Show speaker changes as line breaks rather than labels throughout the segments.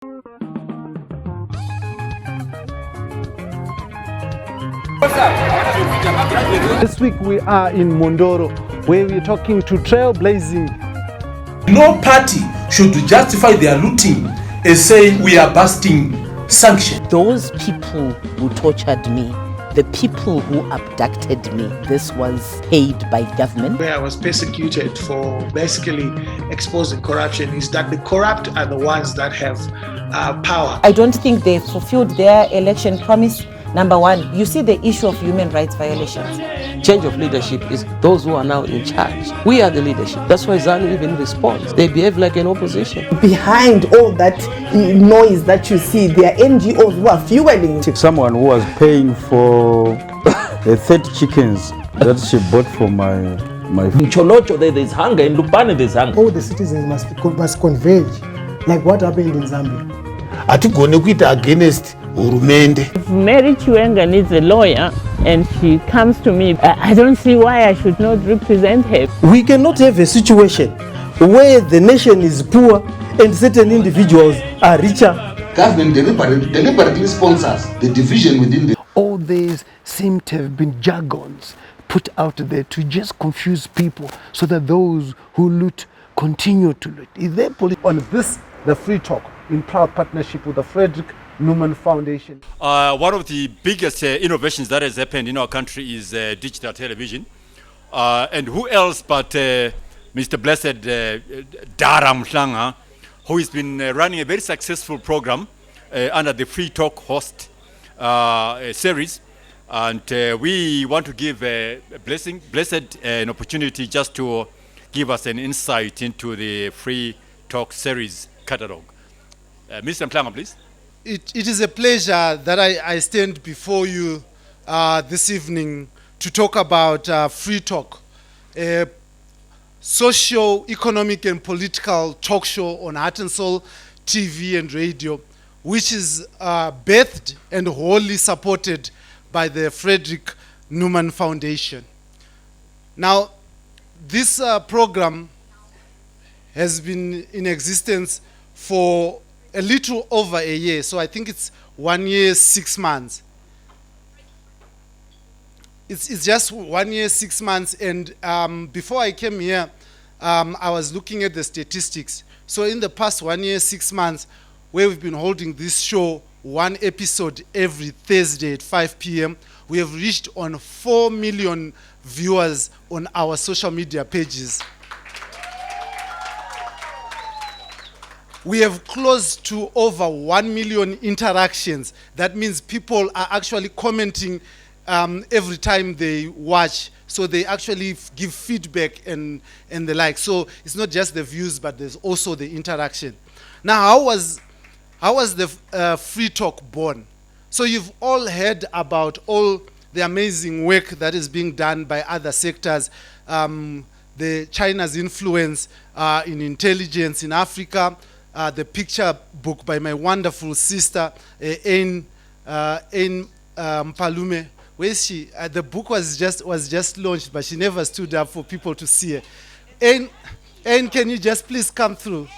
This week we are in Mondoro, where we're talking to trailblazing.
No party should justify their looting as saying we are busting sanctions.
Those people who tortured me, the people who abducted me, this was paid by government.
Where I was persecuted for basically exposing corruption is that the corrupt are the ones that have power.
I don't think they fulfilled their election promise. Number one, you see the issue of human rights violations.
Change of leadership is those who are now in charge. We are the leadership. That's why ZANU even responds. They behave like an opposition.
Behind all that noise that you see, there are NGOs who are fueling.
Someone who was paying for 30 chickens that she bought for my
In Cholocho there's hunger, in Lupane there's hunger.
All the citizens must converge, like what happened in Zambia.
Atigone kuita against Urumende.
If Mary Chiwenga needs a lawyer and she comes to me, I don't see why I should not represent her.
We cannot have a situation where the nation is poor and certain individuals are richer.
Government deliberately sponsors the division within the...
All these seem to have been jargons put out there to just confuse people so that those who loot continue to loot. Is there on this, the Free Talk, in proud partnership with the Frederick Newman Foundation?
One of the biggest innovations that has happened in our country is digital television. And who else but Mr. Blessed Dhara Mhlanga, who has been running a very successful program under the Free Talk host series. And we want to give Blessed an opportunity just to give us an insight into the Free Talk series catalog. Mr. Mhlanga, please.
It is a pleasure that I stand before you this evening to talk about Free Talk, a socio-economic and political talk show on Heart and Soul TV and radio, which is birthed and wholly supported by the Frederick Newman Foundation. Now, this program has been in existence for a little over a year, so I think it's 1 year, 6 months. It's just 1 year, 6 months, and before I came here, I was looking at the statistics. So in the past 1 year, 6 months, where we've been holding this show, one episode every Thursday at 5 p.m., we have reached on 4 million viewers on our social media pages. We have close to over 1 million interactions. That means people are actually commenting every time they watch. So they actually give feedback and the like. So it's not just the views, but there's also the interaction. Now, how was the Free Talk born? So you've all heard about all the amazing work that is being done by other sectors. The China's influence in intelligence in Africa. The picture book by my wonderful sister, Ain Mpalume. Where is she? The book was just launched, but she never stood up for people to see her. Ain, can you just please come through?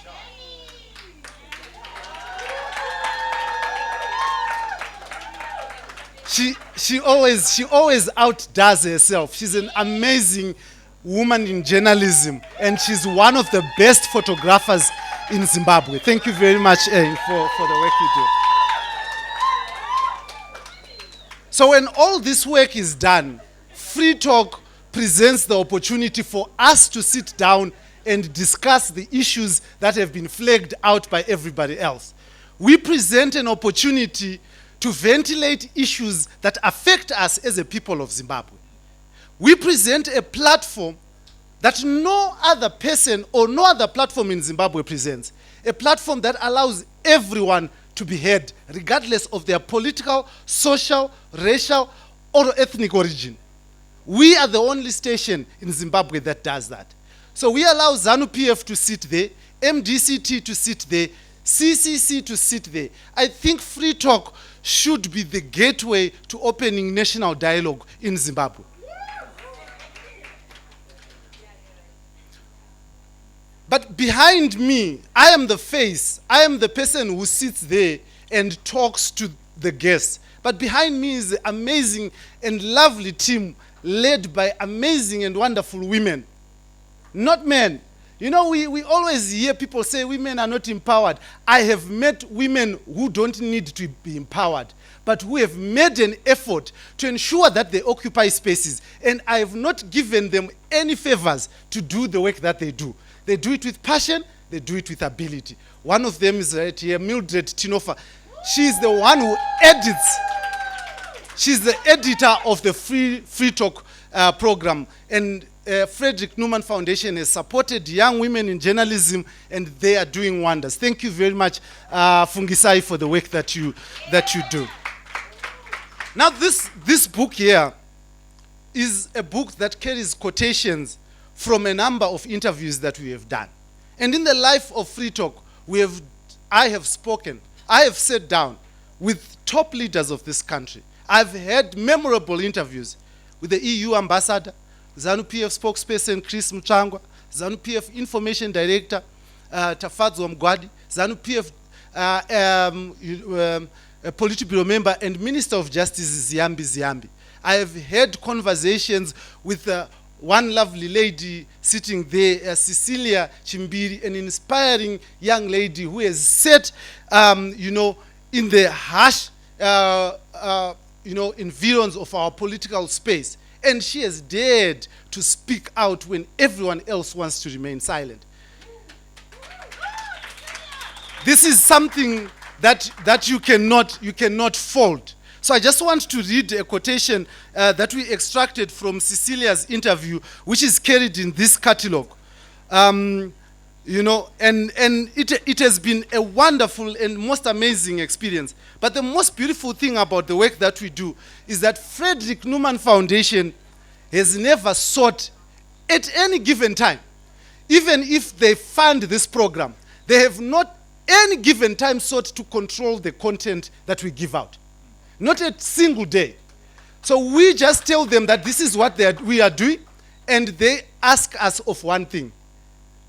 She always outdoes herself. She's an amazing woman in journalism, and she's one of the best photographers in Zimbabwe. Thank you very much, Ain, for the work you do. So when all this work is done, Free Talk presents the opportunity for us to sit down and discuss the issues that have been flagged out by everybody else. We present an opportunity to ventilate issues that affect us as a people of Zimbabwe. We present a platform that no other person or no other platform in Zimbabwe presents. A platform that allows everyone to be heard, regardless of their political, social, racial, or ethnic origin. We are the only station in Zimbabwe that does that. So we allow ZANU-PF to sit there, MDCT to sit there, CCC to sit there. I think Free Talk should be the gateway to opening national dialogue in Zimbabwe. But behind me, I am the face. I am the person who sits there and talks to the guests. But behind me is an amazing and lovely team led by amazing and wonderful women, not men. You know, we always hear people say women are not empowered. I have met women who don't need to be empowered, but who have made an effort to ensure that they occupy spaces. And I have not given them any favors to do the work that they do. They do it with passion, they do it with ability. One of them is right here, Mildred Tinofa. She's the one who edits. She's the editor of the FreeTalk program. And Frederick Newman Foundation has supported young women in journalism, and they are doing wonders. Thank you very much, Fungisai, for the work that you do. Now, this book here is a book that carries quotations from a number of interviews that we have done. And in the life of FreeTalk, I have spoken, I have sat down with top leaders of this country. I've had memorable interviews with the EU ambassador, ZANU-PF spokesperson Chris Mchangwa, ZANU-PF information director Tafadzo Mgwadi, ZANU-PF Politburo member and Minister of Justice Ziyambi. I have had conversations with one lovely lady sitting there, Cecilia Chimbiri, an inspiring young lady who has sat, in the harsh, environs of our political space. And she has dared to speak out when everyone else wants to remain silent. This is something that you cannot fold. So I just want to read a quotation that we extracted from Cecilia's interview, which is carried in this catalog. And it has been a wonderful and most amazing experience. But the most beautiful thing about the work that we do is that Frederick Newman Foundation has never sought at any given time, even if they fund this program, they have not any given time sought to control the content that we give out. Not a single day. So we just tell them that this is what we are doing, and they ask us of one thing.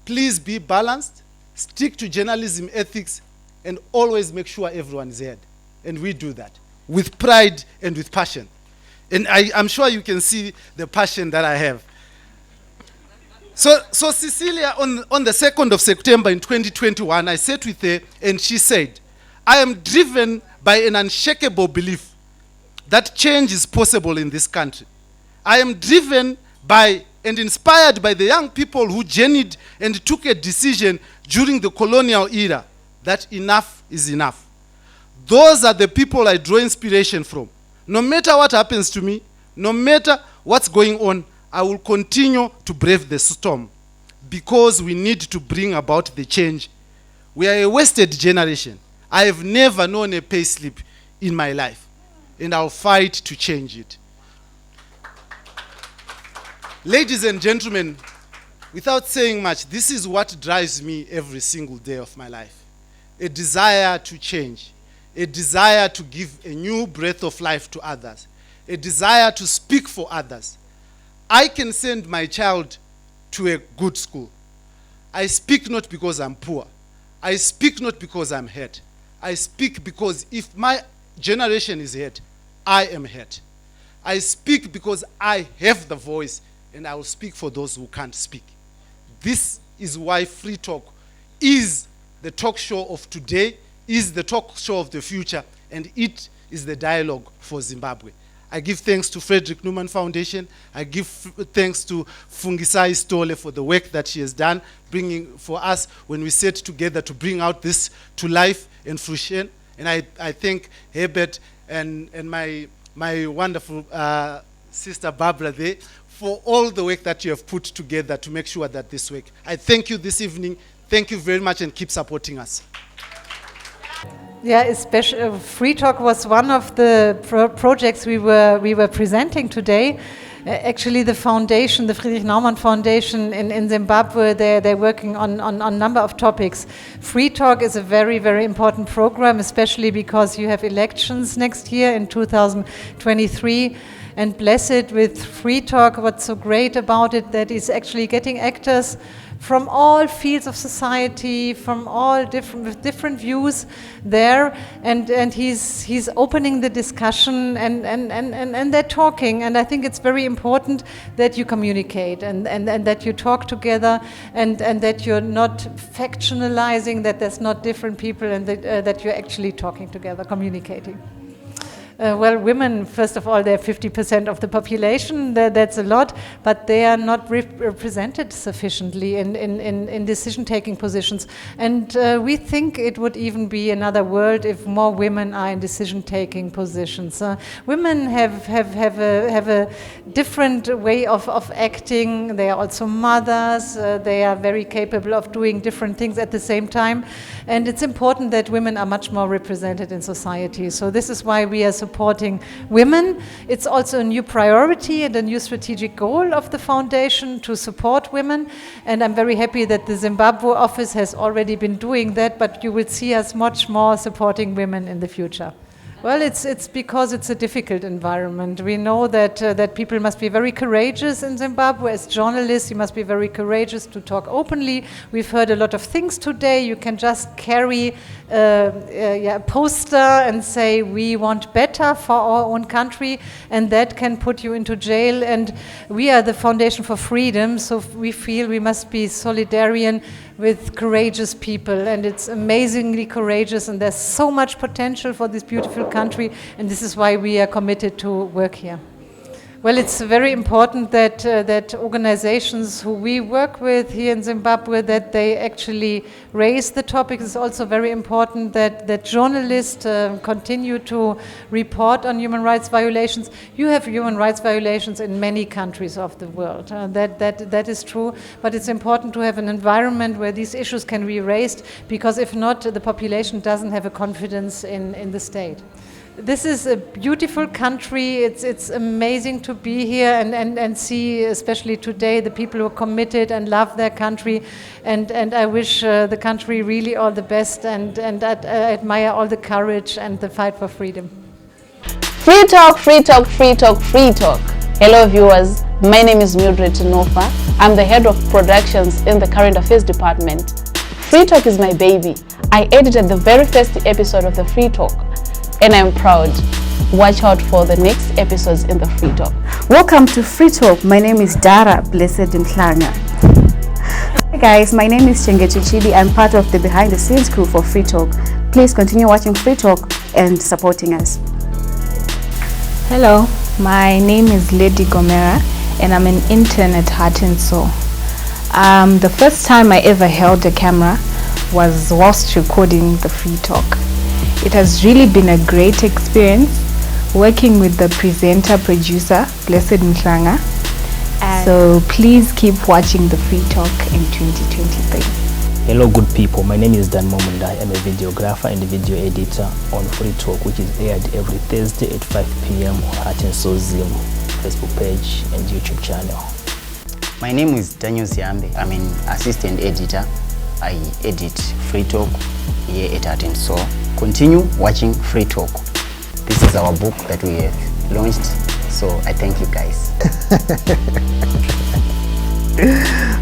Please be balanced, stick to journalism ethics, and always make sure everyone is heard. And we do that with pride and with passion. And I'm sure you can see the passion that I have. So Cecilia, on the 2nd of September in 2021, I sat with her and she said, I am driven by an unshakable belief that change is possible in this country. I am driven by and inspired by the young people who journeyed and took a decision during the colonial era that enough is enough. Those are the people I draw inspiration from. No matter what happens to me, no matter what's going on, I will continue to brave the storm because we need to bring about the change. We are a wasted generation. I have never known a payslip in my life, and I'll fight to change it. Ladies and gentlemen, without saying much, this is what drives me every single day of my life. A desire to change, a desire to give a new breath of life to others, a desire to speak for others. I can send my child to a good school. I speak not because I'm poor. I speak not because I'm hurt. I speak because if my generation is hurt, I am hurt. I speak because I have the voice, and I will speak for those who can't speak. This is why FreeTalk is the talk show of today, is the talk show of the future, and it is the dialogue for Zimbabwe. I give thanks to Frederick Newman Foundation. I give thanks to Fungisai Stole for the work that she has done, bringing for us when we sat together to bring out this to life and fruition. And I thank Herbert and my wonderful sister Barbara there for all the work that you have put together to make sure that this work. I thank you this evening. Thank you very much, and keep supporting us.
Yeah, especially FreeTalk was one of the projects we were presenting today. Actually, the foundation, the Friedrich Naumann Foundation in Zimbabwe, they're working on a number of topics. FreeTalk is a very, very important program, especially because you have elections next year in 2023. And blessed with FreeTalk, what's so great about it, that is actually getting actors from all fields of society, from all different views there, and he's opening the discussion, and they're talking, and I think it's very important that you communicate and that you talk together, and that you're not factionalizing, that there's not different people, and that you're actually talking together, communicating. Well, women, first of all, they're 50% of the population. That's a lot, but they are not represented sufficiently in decision-taking positions. And we think it would even be another world if more women are in decision-taking positions. Women have a different way of acting. They are also mothers. They are very capable of doing different things at the same time. And it's important that women are much more represented in society. So this is why we are supporting women. It's also a new priority and a new strategic goal of the foundation to support women. And I'm very happy that the Zimbabwe office has already been doing that, but you will see us much more supporting women in the future. Well, it's because it's a difficult environment. We know that people must be very courageous in Zimbabwe. As journalists, you must be very courageous to talk openly. We've heard a lot of things today. You can just carry a poster and say, we want better for our own country, and that can put you into jail. And we are the Foundation for Freedom, so we feel we must be solidarian with courageous people, and it's amazingly courageous, and there's so much potential for this beautiful country, and this is why we are committed to work here. Well, it's very important that organizations who we work with here in Zimbabwe, that they actually raise the topic. It's also very important that journalists continue to report on human rights violations. You have human rights violations in many countries of the world. That is true, but it's important to have an environment where these issues can be raised, because if not, the population doesn't have a confidence in the state. This is a beautiful country. It's amazing to be here and see, especially today, the people who are committed and love their country. And I wish the country really all the best, and I admire all the courage and the fight for freedom.
Free talk, free talk, free talk, free talk. Hello viewers, my name is Mildred Nofa. I'm the head of productions in the Current Affairs Department. Free Talk is my baby. I edited the very first episode of the Free Talk, and I'm proud. Watch out for the next episodes in the Free Talk.
Welcome to Free Talk. My name is Dhara Blessed Mhlanga. Hi guys, my name is Chengetu Chidi. I'm part of the behind the scenes crew for Free Talk. Please continue watching Free Talk and supporting us.
Hello, my name is Lady Gomera, and I'm an intern at Heart and Soul. The first time I ever held a camera was whilst recording the Free Talk. It has really been a great experience working with the producer, Blessed Mhlanga. So please keep watching the Free Talk in 2023.
Hello good people, my name is Dan Momunda. I'm a videographer and video editor on Free Talk, which is aired every Thursday at 5 p.m. on Heart and Soul Zim Facebook page and YouTube channel.
My name is Daniel Ziambe. I'm an assistant editor. I edit Free Talk here at Heart and Soul. Continue watching Free Talk. This is our book that we have launched, so I thank you guys.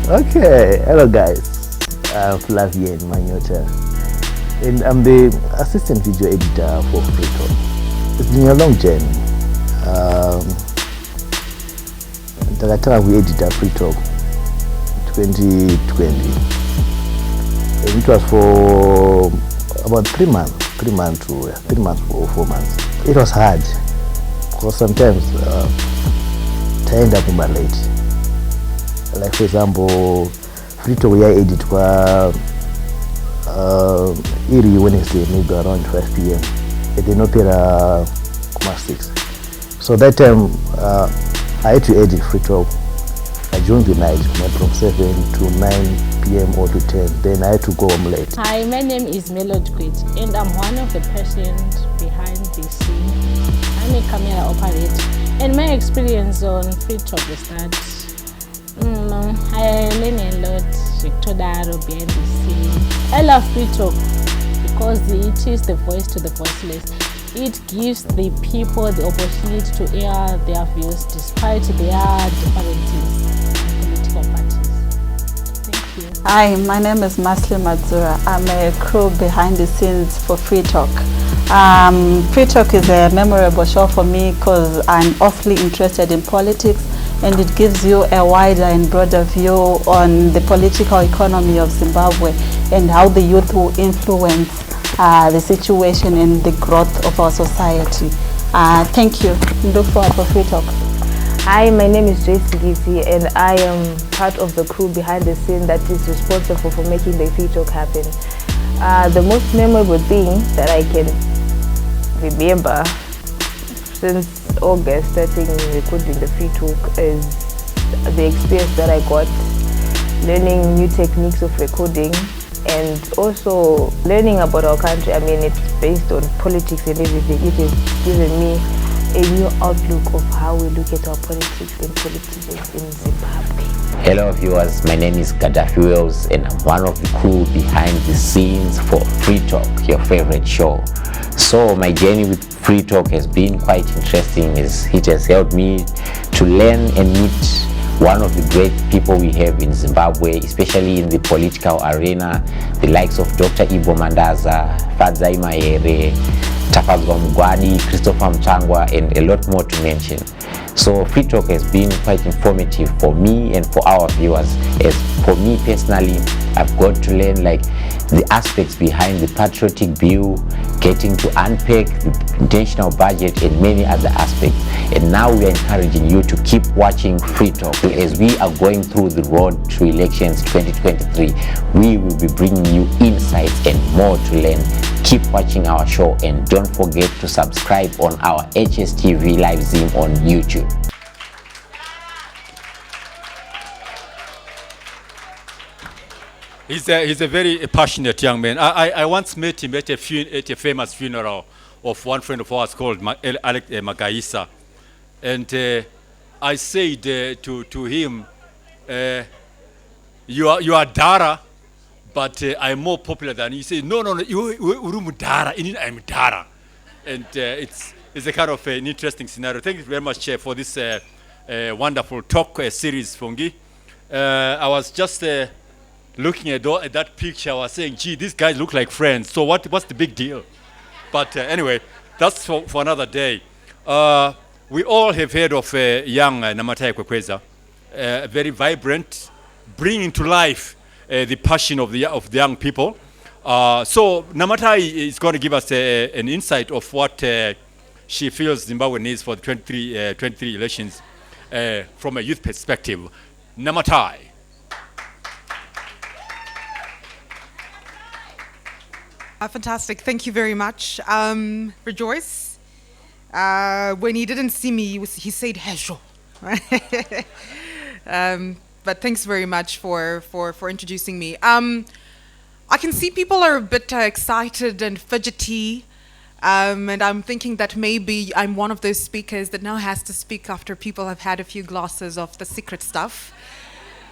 Okay, hello guys, I'm Flavien Manyota, and I'm the assistant video editor for Free Talk. It's been a long journey. We edited Free Talk 2020, and it was for about 3 months, 3 months or 4 months. It was hard because sometimes I end up late. Like for example, Free Talk we edit every Wednesday, maybe around 5 p.m. at the Opera 6. So that time I had to edit Free Talk during the night, from 7 to 9 p.m. or to 10. Then I had to go home late.
Hi, my name is Melody Quit, and I'm one of the persons behind the scene. I'm a camera operator, and my experience on Free Talk is that I learn a lot with Dhara behind the scene. I love Free Talk because it is the voice to the voiceless. It gives the people the opportunity to air their views despite their differences in political parties. Thank you.
Hi, my name is Masli Madzura. I'm a crew behind the scenes for FreeTalk. FreeTalk is a memorable show for me because I'm awfully interested in politics, and it gives you a wider and broader view on the political economy of Zimbabwe and how the youth will influence the situation and the growth of our society. Thank you. Look forward for FreeTalk.
Hi, my name is Joyce Gizi, and I am part of the crew behind the scene that is responsible for making the FreeTalk happen. The most memorable thing that I can remember since August starting recording the FreeTalk is the experience that I got learning new techniques of recording and also learning about our country. I mean, it's based on politics and everything. It has given me a new outlook of how we look at our politics and politicians in Zimbabwe.
Hello viewers, my name is Gaddafi Wells and I'm one of the crew behind the scenes for FreeTalk, your favorite show. So my journey with FreeTalk has been quite interesting as it has helped me to learn and meet one of the great people we have in Zimbabwe, especially in the political arena, the likes of Dr. Ibo Mandaza, Fadzai Mahere, Tafazwa Mugwadi, Christopher Mchangwa, and a lot more to mention. So FreeTalk has been quite informative for me and for our viewers. As for me personally, I've got to learn like the aspects behind the patriotic bill, getting to unpack the intentional budget and many other aspects. And now we are encouraging you to keep watching FreeTalk. As we are going through the road to elections 2023, we will be bringing you insights and more to learn. Keep watching our show and don't forget to subscribe on our HSTV live Zoom on YouTube.
He's a very passionate young man. I once met him at a famous funeral of one friend of ours called Alec Magaisa. And I said to him, you are Dhara, but I'm more popular than you. He said, no, you're Dhara, I'm Dhara. And it's a kind of an interesting scenario. Thank you very much for this wonderful talk series, Fungi. I was just looking at that picture. I was saying, gee, these guys look like friends. So what's the big deal? But anyway, that's for another day. We all have heard of young Namatai Kwekweza, very vibrant, bringing to life the passion of the young people. So Namatai is going to give us an insight of what she feels Zimbabwe needs for the 23 elections from a youth perspective. Namatai.
Fantastic. Thank you very much. Rejoice. When he didn't see me, he said, "Hesho." But thanks very much for introducing me. I can see people are a bit excited and fidgety, and I'm thinking that maybe I'm one of those speakers that now has to speak after people have had a few glasses of the secret stuff.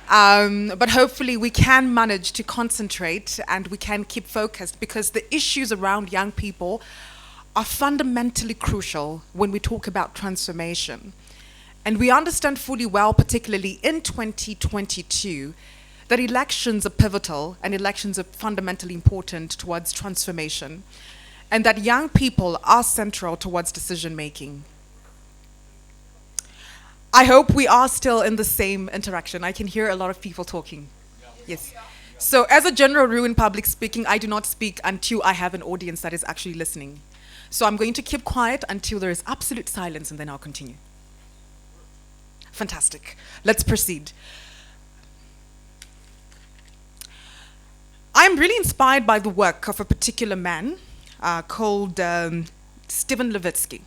But hopefully we can manage to concentrate and we can keep focused, because the issues around young people are fundamentally crucial when we talk about transformation. And we understand fully well, particularly in 2022, that elections are pivotal and elections are fundamentally important towards transformation, and that young people are central towards decision making. I hope we are still in the same interaction. I can hear a lot of people talking. Yes. So as a general rule in public speaking, I do not speak until I have an audience that is actually listening. So I'm going to keep quiet until there is absolute silence, and then I'll continue. Fantastic. Let's proceed. I'm really inspired by the work of a particular man called Steven Levitsky.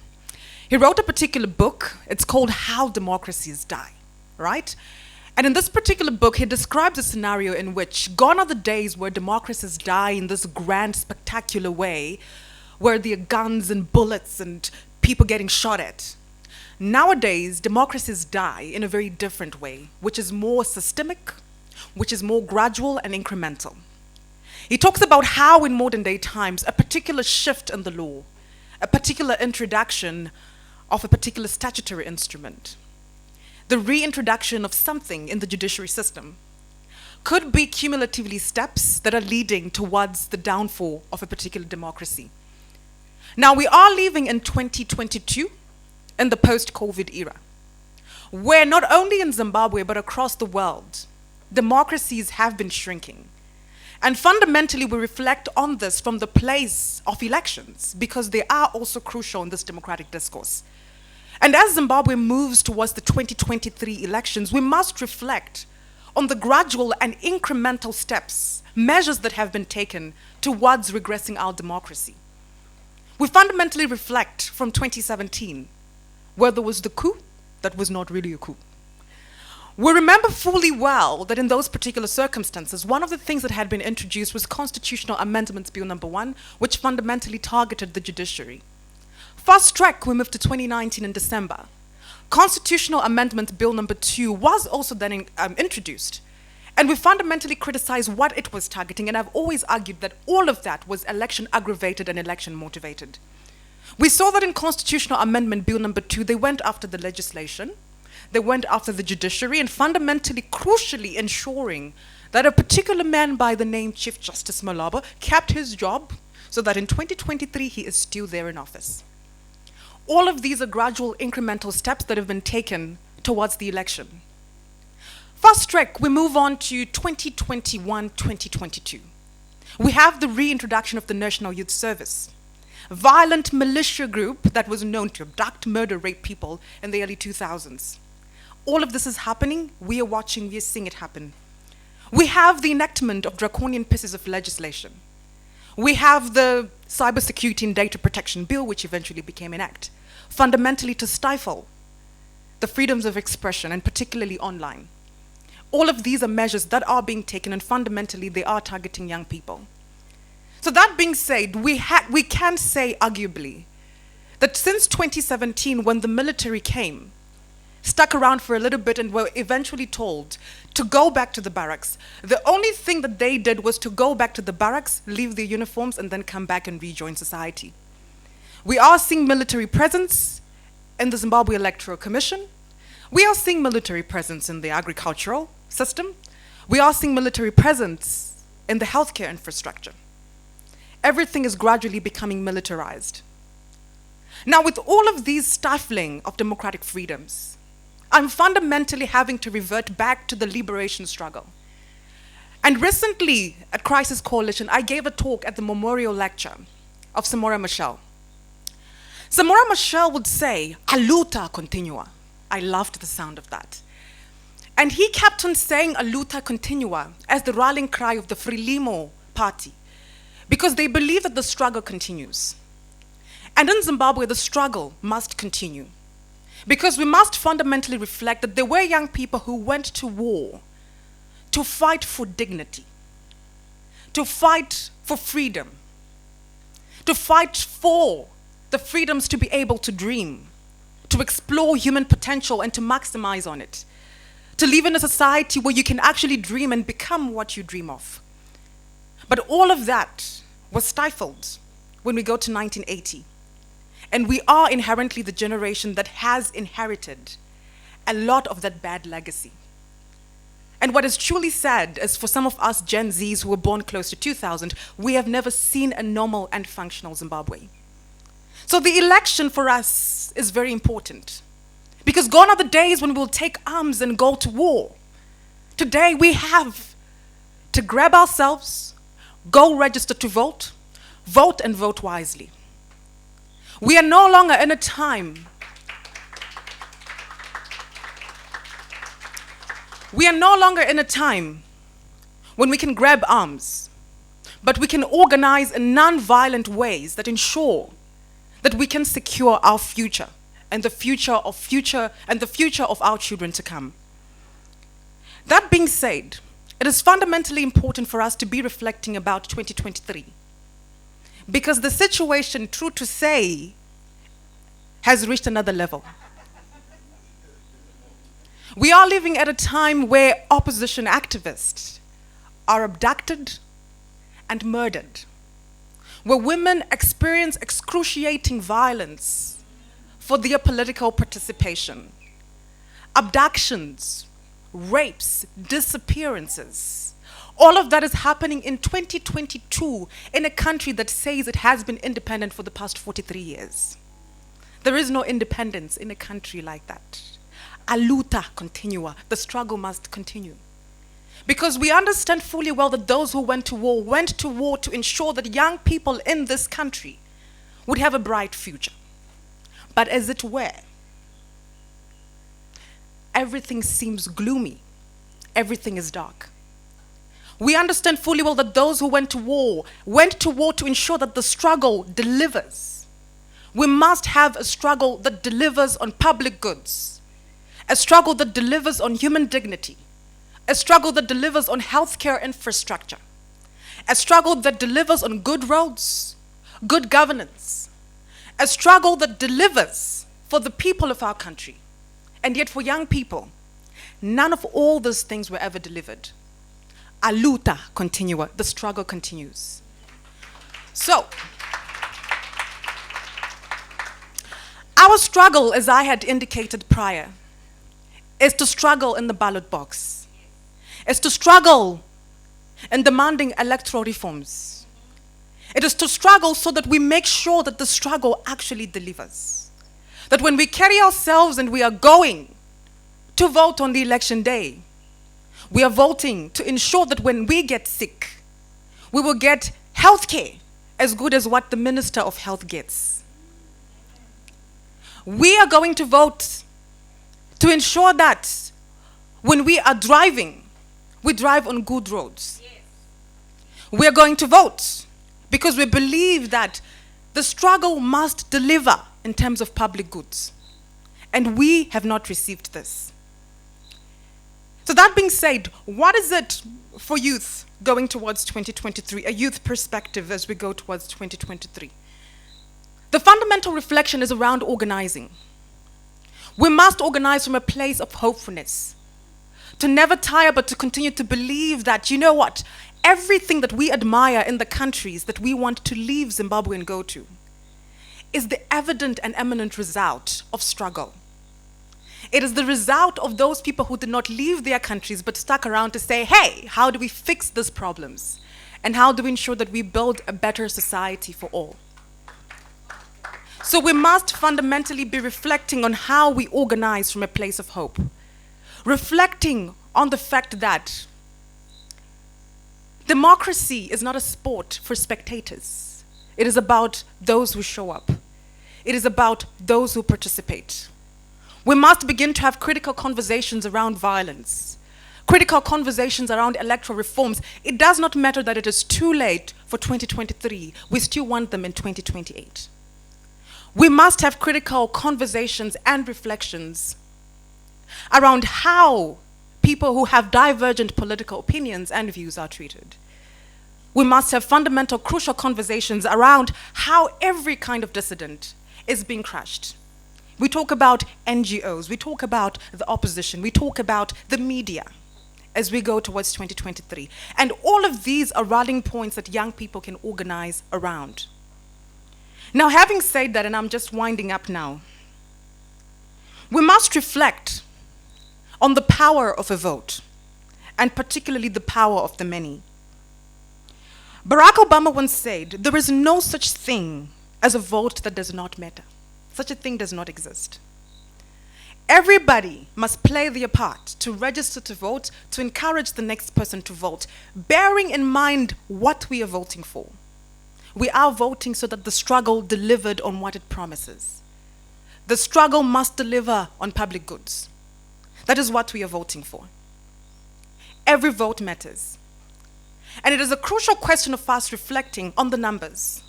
He wrote a particular book. It's called How Democracies Die, right? And in this particular book, he describes a scenario in which gone are the days where democracies die in this grand, spectacular way, where there are guns and bullets and people getting shot at. Nowadays, democracies die in a very different way, which is more systemic, which is more gradual and incremental. He talks about how in modern day times, a particular shift in the law, a particular introduction of a particular statutory instrument, the reintroduction of something in the judiciary system could be cumulatively steps that are leading towards the downfall of a particular democracy. Now, we are living in 2022 in the post-COVID era, where not only in Zimbabwe but across the world, democracies have been shrinking. And fundamentally, we reflect on this from the place of elections, because they are also crucial in this democratic discourse. And as Zimbabwe moves towards the 2023 elections, we must reflect on the gradual and incremental steps, measures that have been taken towards regressing our democracy. We fundamentally reflect from 2017, where there was the coup that was not really a coup. We remember fully well that in those particular circumstances, one of the things that had been introduced was Constitutional Amendments Bill number 1, which fundamentally targeted the judiciary. Fast track, we moved to 2019 in December. Constitutional Amendment Bill number 2 was also then introduced. And we fundamentally criticized what it was targeting, and I've always argued that all of that was election aggravated and election motivated. We saw that in Constitutional Amendment Bill number 2, they went after the legislation, they went after the judiciary, and fundamentally, crucially ensuring that a particular man by the name Chief Justice Malaba kept his job so that in 2023 he is still there in office. All of these are gradual incremental steps that have been taken towards the election. Fast track, we move on to 2021-2022. We have the reintroduction of the National Youth Service, a violent militia group that was known to abduct, murder, rape people in the early 2000s. All of this is happening. We are watching, we are seeing it happen. We have the enactment of draconian pieces of legislation. We have the Cybersecurity and Data Protection Bill, which eventually became an act, fundamentally to stifle the freedoms of expression, and particularly online. All of these are measures that are being taken, and fundamentally they are targeting young people. So that being said, we can say arguably that since 2017, when the military came, stuck around for a little bit and were eventually told to go back to the barracks, the only thing that they did was to go back to the barracks, leave their uniforms, and then come back and rejoin society. We are seeing military presence in the Zimbabwe Electoral Commission. We are seeing military presence in the agricultural system. We are seeing military presence in the healthcare infrastructure. Everything is gradually becoming militarized. Now, with all of these stifling of democratic freedoms, I'm fundamentally having to revert back to the liberation struggle. And recently, at Crisis Coalition, I gave a talk at the memorial lecture of Samora Machel. Samora Machel would say, "A luta continua." I loved the sound of that. And he kept on saying "a luta continua" as the rallying cry of the Frelimo party, because they believe that the struggle continues. And in Zimbabwe, the struggle must continue, because we must fundamentally reflect that there were young people who went to war to fight for dignity, to fight for freedom, to fight for the freedoms to be able to dream, to explore human potential and to maximize on it, to live in a society where you can actually dream and become what you dream of. But all of that was stifled when we go to 1980. And we are inherently the generation that has inherited a lot of that bad legacy. And what is truly sad is for some of us Gen Zs who were born close to 2000, we have never seen a normal and functional Zimbabwe. So the election for us is very important, because gone are the days when we'll take arms and go to war. Today we have to grab ourselves, go register to vote, vote and vote wisely. We are no longer in a time when we can grab arms, but we can organize in non-violent ways that ensure that we can secure our future and the future of our children to come. That being said, it is fundamentally important for us to be reflecting about 2023, because the situation, true to say, has reached another level. We are living at a time where opposition activists are abducted and murdered, where women experience excruciating violence for their political participation, abductions, rapes, disappearances. All of that is happening in 2022 in a country that says it has been independent for the past 43 years. There is no independence in a country like that. A luta continua. The struggle must continue. Because we understand fully well that those who went to war to ensure that young people in this country would have a bright future. But as it were, everything seems gloomy. Everything is dark. We understand fully well that those who went to war to ensure that the struggle delivers. We must have a struggle that delivers on public goods, a struggle that delivers on human dignity, a struggle that delivers on healthcare infrastructure, a struggle that delivers on good roads, good governance, a struggle that delivers for the people of our country. And yet for young people, none of all those things were ever delivered. A luta continua, the struggle continues. So, our struggle, as I had indicated prior, is to struggle in the ballot box, is to struggle in demanding electoral reforms. It is to struggle so that we make sure that the struggle actually delivers. That when we carry ourselves and we are going to vote on the election day, we are voting to ensure that when we get sick, we will get health care as good as what the Minister of Health gets. We are going to vote to ensure that when we are driving, we drive on good roads. We are going to vote because we believe that the struggle must deliver in terms of public goods. And we have not received this. So that being said, what is it for youth going towards 2023, a youth perspective as we go towards 2023? The fundamental reflection is around organizing. We must organize from a place of hopefulness, to never tire but to continue to believe that, you know what, everything that we admire in the countries that we want to leave Zimbabwe and go to is the evident and eminent result of struggle. It is the result of those people who did not leave their countries but stuck around to say, hey, how do we fix these problems? And how do we ensure that we build a better society for all? So we must fundamentally be reflecting on how we organize from a place of hope. Reflecting on the fact that democracy is not a sport for spectators. It is about those who show up. It is about those who participate. We must begin to have critical conversations around violence, critical conversations around electoral reforms. It does not matter that it is too late for 2023. We still want them in 2028. We must have critical conversations and reflections around how people who have divergent political opinions and views are treated. We must have fundamental, crucial conversations around how every kind of dissident is being crushed. We talk about NGOs, we talk about the opposition, we talk about the media as we go towards 2023. And all of these are rallying points that young people can organize around. Now, having said that, and I'm just winding up now, we must reflect on the power of a vote, and particularly the power of the many. Barack Obama once said, there is no such thing as a vote that does not matter. Such a thing does not exist. Everybody must play their part to register to vote, to encourage the next person to vote, bearing in mind what we are voting for. We are voting so that the struggle delivered on what it promises. The struggle must deliver on public goods. That is what we are voting for. Every vote matters. And it is a crucial question of us reflecting on the numbers.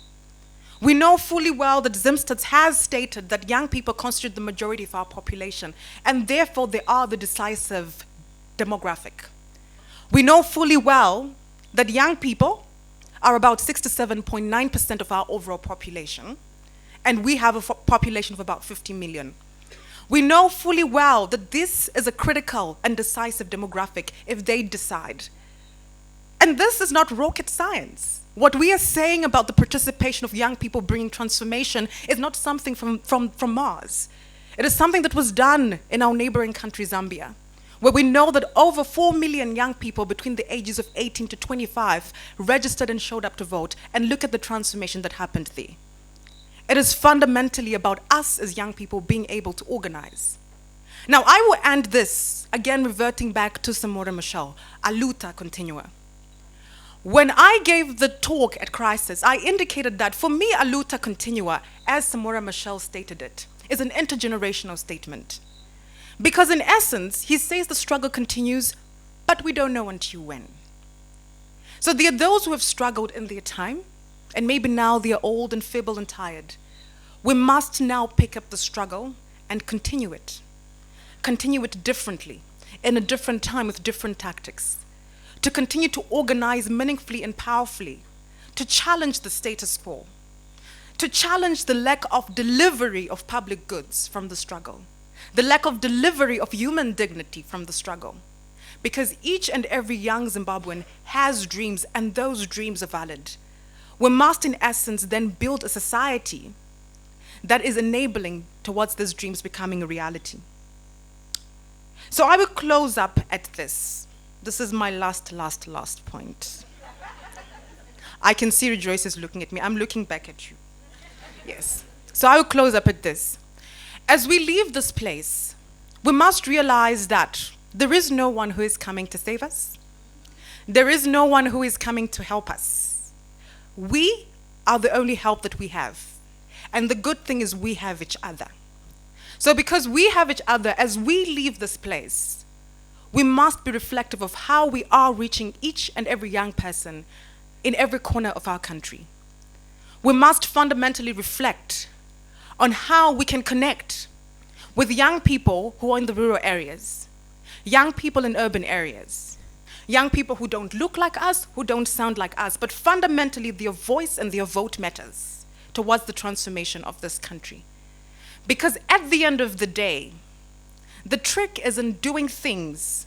We know fully well that Zimstats has stated that young people constitute the majority of our population, and therefore they are the decisive demographic. We know fully well that young people are about 67.9% of our overall population, and we have a population of about 50 million. We know fully well that this is a critical and decisive demographic if they decide. And this is not rocket science. What we are saying about the participation of young people bringing transformation is not something from Mars. It is something that was done in our neighboring country, Zambia. where we know that over 4 million young people between the ages of 18 to 25 registered and showed up to vote, and look at the transformation that happened there. It is fundamentally about us as young people being able to organize. Now, I will end this, again reverting back to Samora Machel, a luta continua. When I gave the talk at Crisis, I indicated that for me, a luta continua, as Samora Machel stated it, is an intergenerational statement. Because in essence, he says the struggle continues, but we don't know until when. So there are those who have struggled in their time, and maybe now they are old and feeble and tired. We must now pick up the struggle and continue it. Continue it differently, in a different time with different tactics. To continue to organize meaningfully and powerfully, to challenge the status quo, to challenge the lack of delivery of public goods from the struggle, the lack of delivery of human dignity from the struggle. Because each and every young Zimbabwean has dreams, and those dreams are valid. We must, in essence, then build a society that is enabling towards these dreams becoming a reality. So I will close up at this. This is my last point. I can see Rejoice is looking at me. I'm looking back at you. Yes. So I will close up at this. As we leave this place, we must realize that there is no one who is coming to save us. There is no one who is coming to help us. We are the only help that we have. And the good thing is we have each other. So because we have each other, as we leave this place, we must be reflective of how we are reaching each and every young person in every corner of our country. We must fundamentally reflect on how we can connect with young people who are in the rural areas, young people in urban areas, young people who don't look like us, who don't sound like us, but fundamentally their voice and their vote matters towards the transformation of this country. Because at the end of the day, the trick is in doing things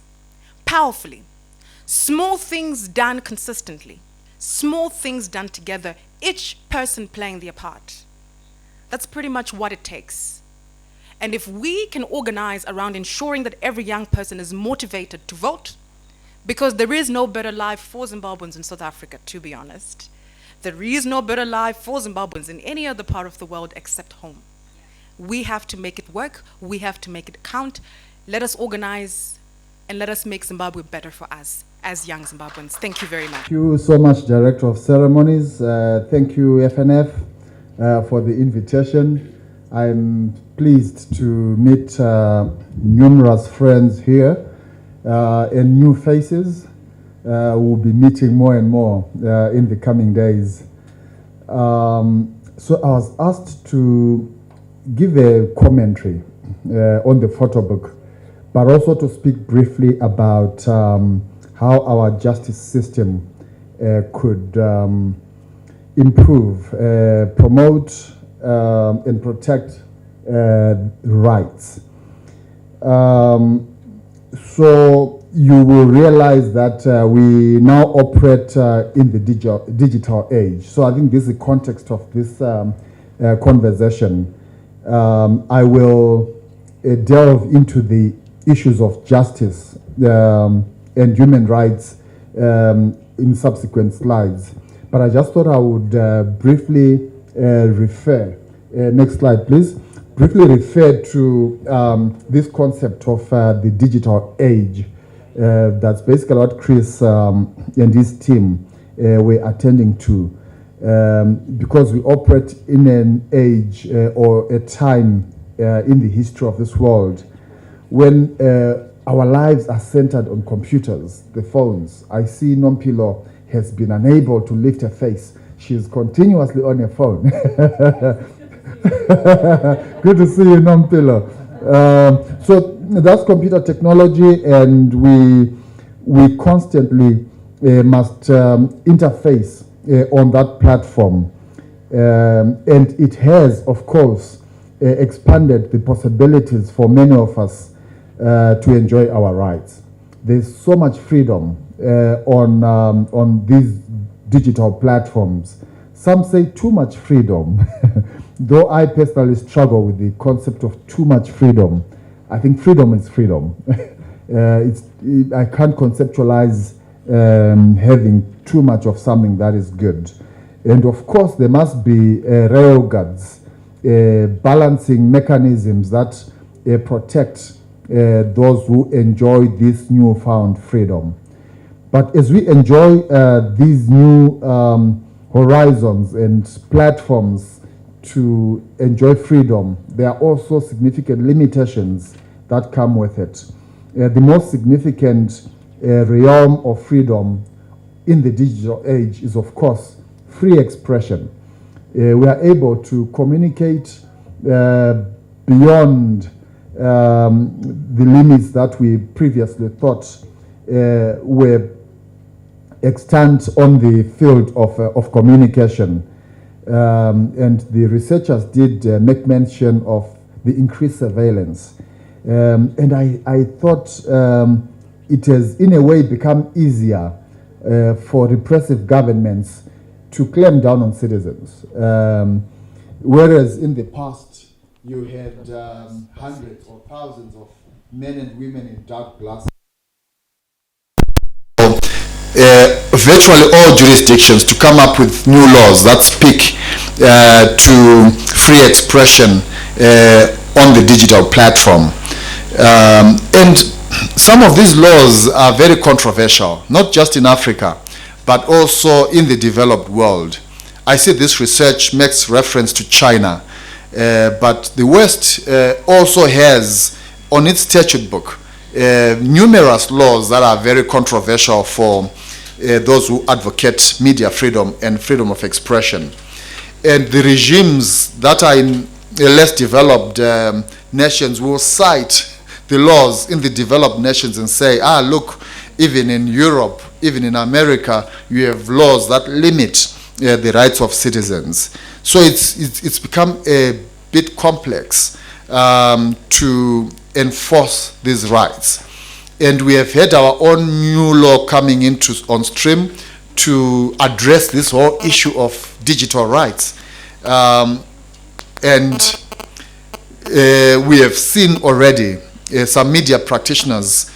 powerfully, small things done consistently, small things done together, each person playing their part. That's pretty much what it takes. And if we can organize around ensuring that every young person is motivated to vote, because there is no better life for Zimbabweans in South Africa, to be honest. There is no better life for Zimbabweans in any other part of the world except home. We have to make it work. We have to make it count. Let us organize and let us make Zimbabwe better for us as young Zimbabweans. Thank you very much.
Thank you so much, Director of Ceremonies. Thank you, FNF, for the invitation. I'm pleased to meet numerous friends here and new faces. We'll be meeting more and more in the coming days. So I was asked to give a commentary on the photo book, but also to speak briefly about how our justice system could improve, promote, and protect rights. So you will realize that we now operate in the digital age. So I think this is the context of this conversation. I will delve into the issues of justice and human rights in subsequent slides. But I just thought I would briefly refer, next slide please, briefly refer to this concept of the digital age. That's basically what Chris and his team were attending to. Because we operate in an age or a time in the history of this world when our lives are centered on computers, the phones. I see Nompilo has been unable to lift her face. She's continuously on her phone. Good to see you, Nompilo. So that's computer technology, and we constantly must interface on that platform. And it has, of course, expanded the possibilities for many of us to enjoy our rights. There's so much freedom on these digital platforms. Some say too much freedom, though I personally struggle with the concept of too much freedom. I think freedom is freedom. I can't conceptualize having too much of something that is good. And of course, there must be railguards, balancing mechanisms that protect those who enjoy this newfound freedom. But as we enjoy these new horizons and platforms to enjoy freedom, there are also significant limitations that come with it. The most significant realm of freedom in the digital age is, of course, free expression. We are able to communicate beyond the limits that we previously thought were extant on the field of communication. And the researchers did make mention of the increased surveillance. And I thought it has in a way become easier for repressive governments to clamp down on citizens. Whereas in the past, you had hundreds or thousands of men and women in dark glasses. Virtually all jurisdictions to come up with new laws that speak to free expression on the digital platform. And some of these laws are very controversial, not just in Africa, but also in the developed world. I see this research makes reference to China, but the West also has on its statute book numerous laws that are very controversial for those who advocate media freedom and freedom of expression. And the regimes that are in less developed nations will cite the laws in the developed nations and say, look, even in Europe, even in America, you have laws that limit the rights of citizens. So it's become a bit complex to enforce these rights. And we have had our own new law coming on stream to address this whole issue of digital rights. And we have seen already some media practitioners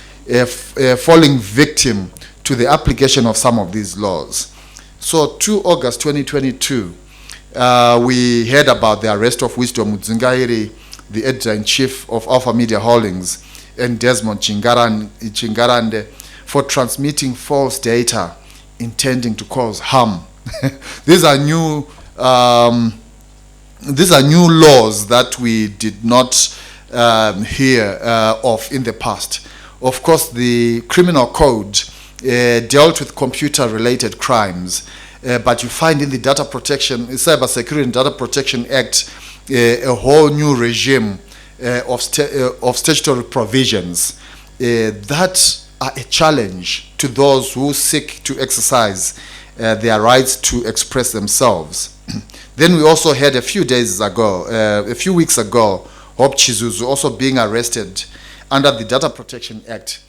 falling victim to the application of some of these laws. So 2 August 2022, we heard about the arrest of Wisdom Mudzingairi, the editor-in-chief of Alpha Media Holdings, and Desmond Chingarande for transmitting false data intending to cause harm. These are new laws that we did not hear of in the past. Of course, the criminal code dealt with computer-related crimes, but you find in the Cyber Security and Data Protection Act a whole new regime of statutory provisions that are a challenge to those who seek to exercise their rights to express themselves. Then we also had a few weeks ago, Hope Chizuzu also being arrested under the Data Protection Act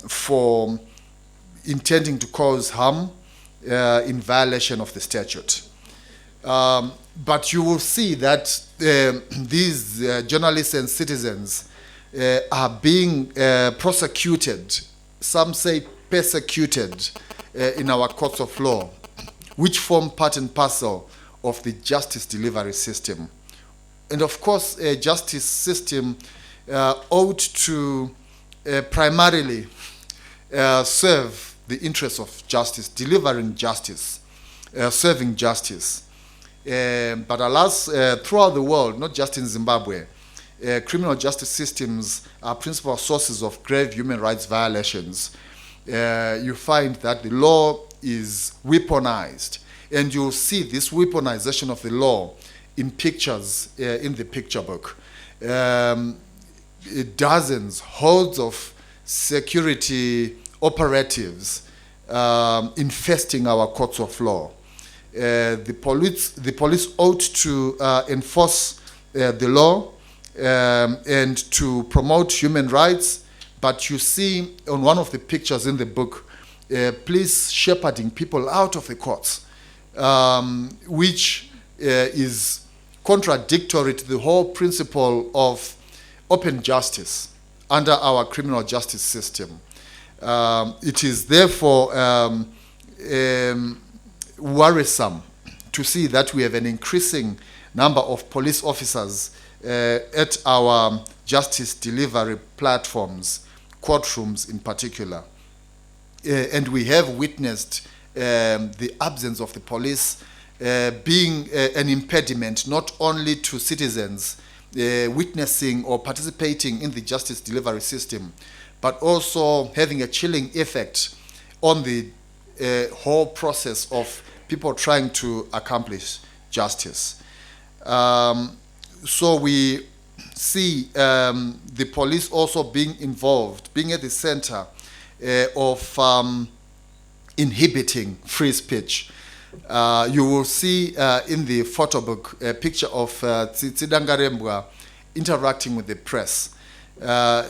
for intending to cause harm in violation of the statute. But you will see that these journalists and citizens are being prosecuted, some say persecuted, in our courts of law, which form part and parcel of the justice delivery system. And of course, a justice system ought to primarily serve the interests of justice, delivering justice, serving justice. But alas, throughout the world, not just in Zimbabwe, criminal justice systems are principal sources of grave human rights violations. You find that the law is weaponized, and you'll see this weaponization of the law in pictures in the picture book. Dozens, hordes of security operatives infesting our courts of law. The police ought to enforce the law and to promote human rights, but you see on one of the pictures in the book, police shepherding people out of the courts, which is contradictory to the whole principle of open justice.
under our criminal justice system. It is therefore worrisome to see that we have an increasing number of police officers at our justice delivery platforms, courtrooms in particular. And we have witnessed the absence of the police being an impediment not only to citizens witnessing or participating in the justice delivery system, but also having a chilling effect on the whole process of people trying to accomplish justice. So we see the police also being involved, being at the center of inhibiting free speech. You will see in the photo book a picture of Tsidangarembwa interacting with the press.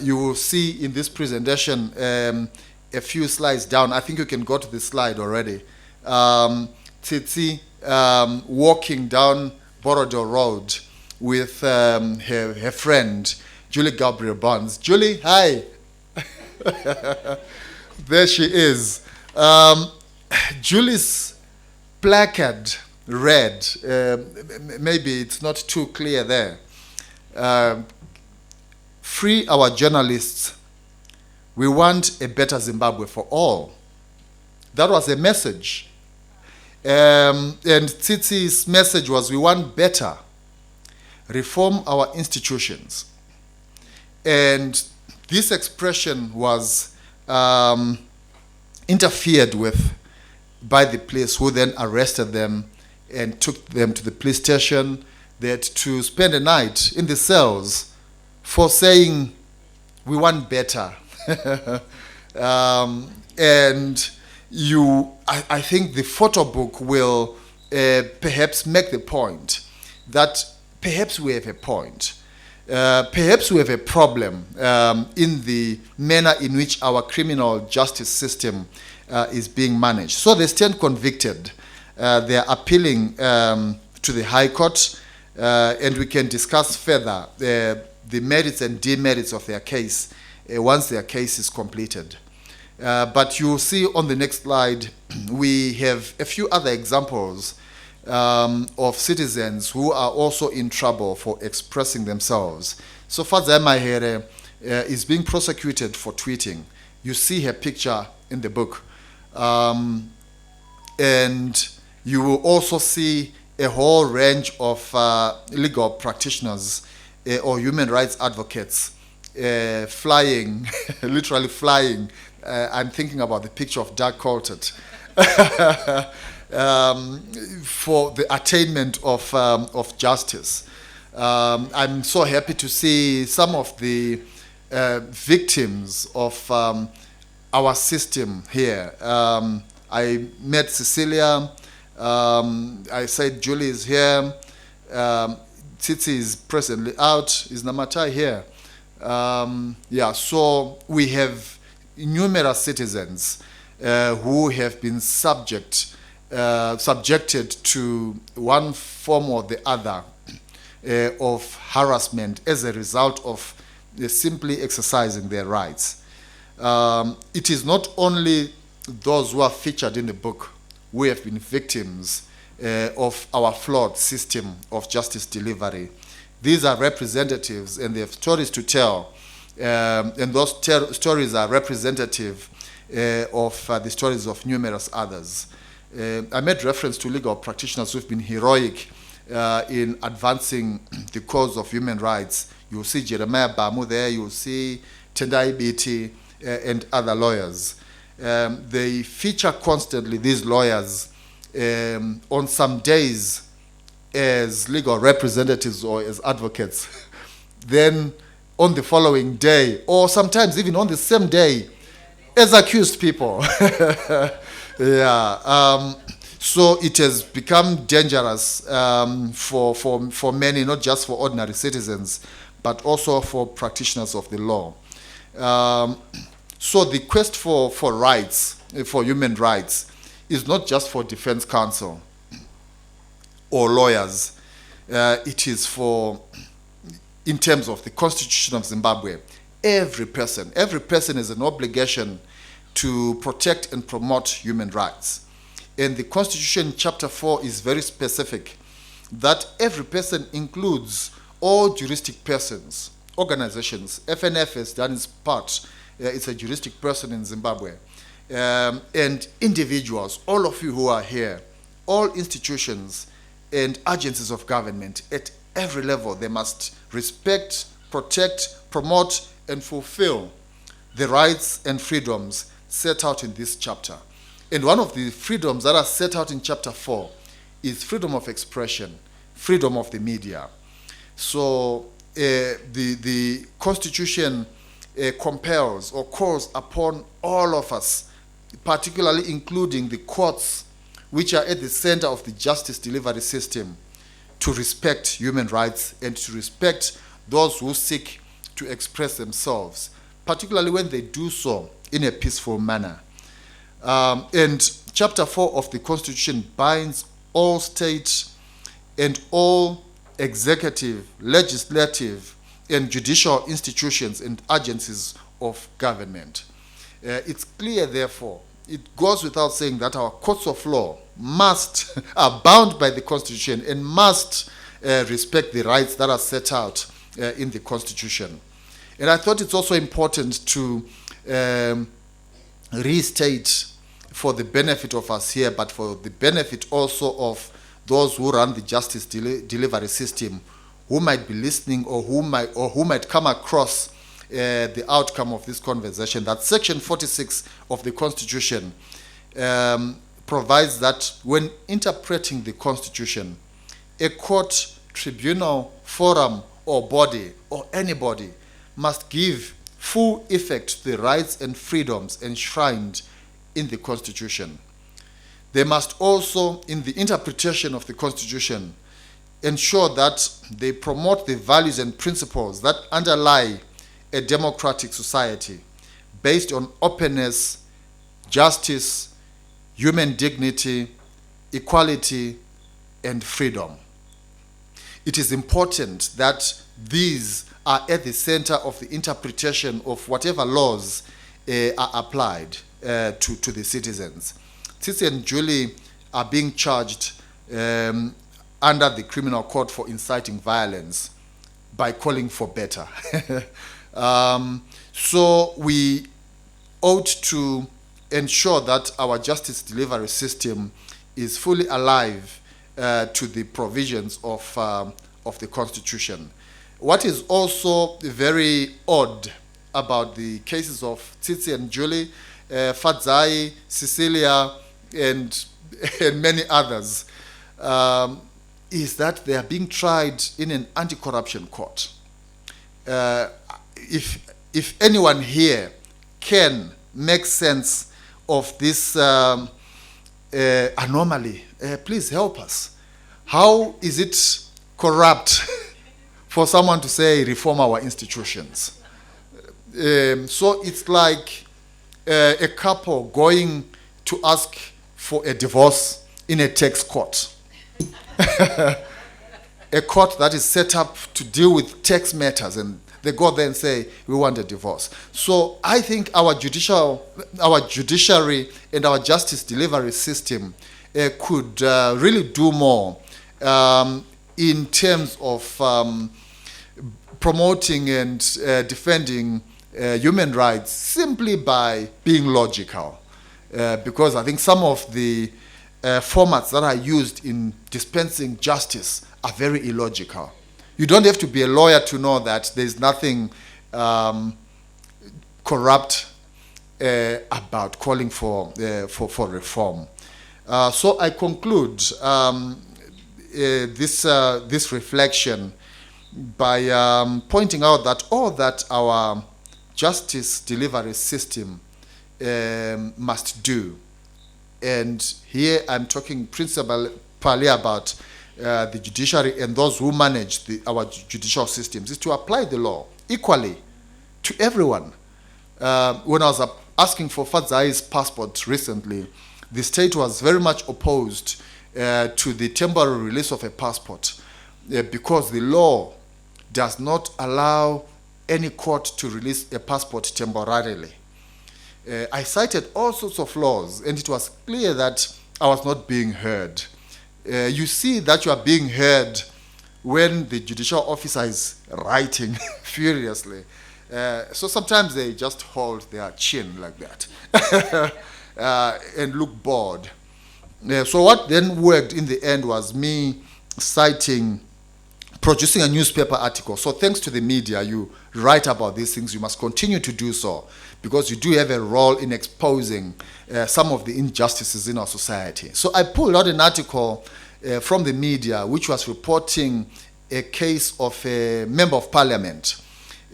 You will see in this presentation a few slides down. I think you can go to the slide already. Tsitsi walking down Borodor Road with her friend, Julie Gabriel Bonds. Julie, hi. There she is. Julie's placard read, maybe it's not too clear there. Free our journalists. We want a better Zimbabwe for all. That was a message. And Tsitsi's message was, we want better. Reform our institutions. And this expression was interfered with by the police, who then arrested them and took them to the police station. They had to spend a night in the cells for saying, we want better. And I think the photo book will perhaps make the point that perhaps we have a point. Perhaps we have a problem in the manner in which our criminal justice system is being managed. So they stand convicted. They are appealing to the High Court, and we can discuss further the merits and demerits of their case once their case is completed. But you'll see on the next slide, we have a few other examples of citizens who are also in trouble for expressing themselves. So Fadza Mahere is being prosecuted for tweeting. You see her picture in the book. And you will also see a whole range of legal practitioners or human rights advocates flying, literally flying. I'm thinking about the picture of Doug Coltert. For the attainment of justice. I'm so happy to see some of the victims of our system here. I met Cecilia. I said Julie is here. Tsitsi is presently out. Is Namatai here? Yeah, so we have numerous citizens who have been subjected to one form or the other of harassment as a result of simply exercising their rights. It is not only those who are featured in the book who have been victims of our flawed system of justice delivery. These are representatives and they have stories to tell, and those stories are representative of the stories of numerous others. I made reference to legal practitioners who've been heroic in advancing the cause of human rights. You'll see Jeremiah Bamu there, you'll see Tendai Biti and other lawyers. They feature constantly, these lawyers, on some days as legal representatives or as advocates. Then on the following day, or sometimes even on the same day, as accused people. Yeah. So it has become dangerous for many, not just for ordinary citizens, but also for practitioners of the law. So the quest for rights, for human rights, is not just for defense counsel or lawyers. It is for, in terms of the Constitution of Zimbabwe, every person. Every person has an obligation to protect and promote human rights. And the Constitution, Chapter 4, is very specific that every person includes all juristic persons, organizations. FNF has done its part. It's a juristic person in Zimbabwe. And individuals, all of you who are here, all institutions and agencies of government at every level, they must respect, protect, promote, and fulfill the rights and freedoms set out in this chapter. And one of the freedoms that are set out in Chapter 4 is freedom of expression, freedom of the media. So the Constitution compels or calls upon all of us, particularly including the courts, which are at the center of the justice delivery system, to respect human rights and to respect those who seek to express themselves, particularly when they do so in a peaceful manner. And Chapter 4 of the Constitution binds all state and all executive, legislative, and judicial institutions and agencies of government. It's clear, therefore, it goes without saying that our courts of law are bound by the Constitution and must respect the rights that are set out in the Constitution. And I thought it's also important to restate, for the benefit of us here, but for the benefit also of those who run the justice delivery system, who might be listening or who might come across the outcome of this conversation, that Section 46 of the Constitution provides that when interpreting the Constitution, a court, tribunal, forum, or body, or anybody must give full effect to the rights and freedoms enshrined in the Constitution. They must also, in the interpretation of the Constitution, ensure that they promote the values and principles that underlie a democratic society based on openness, justice, human dignity, equality, and freedom. It is important that these are at the center of the interpretation of whatever laws are applied to the citizens. Tsitsi and Julie are being charged under the criminal code for inciting violence by calling for better. So we ought to ensure that our justice delivery system is fully alive to the provisions of the Constitution. What is also very odd about the cases of Tsitsi and Julie, Fadzai, Cecilia, and many others, is that they are being tried in an anti-corruption court. If anyone here can make sense of this anomaly, please help us. How is it corrupt for someone to say reform our institutions? So it's like a couple going to ask for a divorce in a tax court. A court that is set up to deal with tax matters, and they go there and say, we want a divorce. So I think our judiciary and our justice delivery system could really do more in terms of promoting and defending human rights simply by being logical. Because I think some of the formats that are used in dispensing justice are very illogical. You don't have to be a lawyer to know that there's nothing corrupt about calling for reform. So I conclude this reflection by pointing out that all that our justice delivery system must do, and here I'm talking principally about the judiciary and those who manage our judicial systems, is to apply the law equally to everyone. When I was asking for Fadzai's passport recently, the state was very much opposed to the temporary release of a passport because the law does not allow any court to release a passport temporarily. I cited all sorts of laws, and it was clear that I was not being heard. You see that you are being heard when the judicial officer is writing furiously. So sometimes they just hold their chin like that and look bored. So what then worked in the end was me producing a newspaper article. So thanks to the media, you write about these things. You must continue to do so because you do have a role in exposing some of the injustices in our society. So I pulled out an article from the media which was reporting a case of a member of parliament,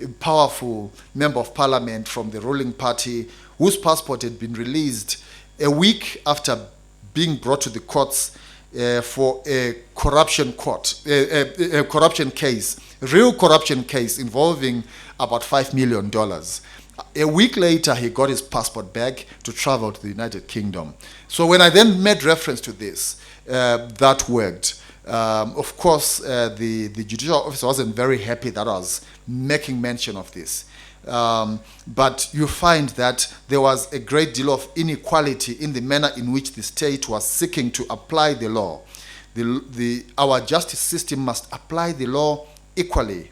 a powerful member of parliament from the ruling party whose passport had been released a week after being brought to the courts for a corruption case, real corruption case involving about $5 million. A week later, he got his passport back to travel to the United Kingdom. So when I then made reference to this, that worked. Of course, the judicial officer wasn't very happy that I was making mention of this. But you find that there was a great deal of inequality in the manner in which the state was seeking to apply the law. Our justice system must apply the law equally.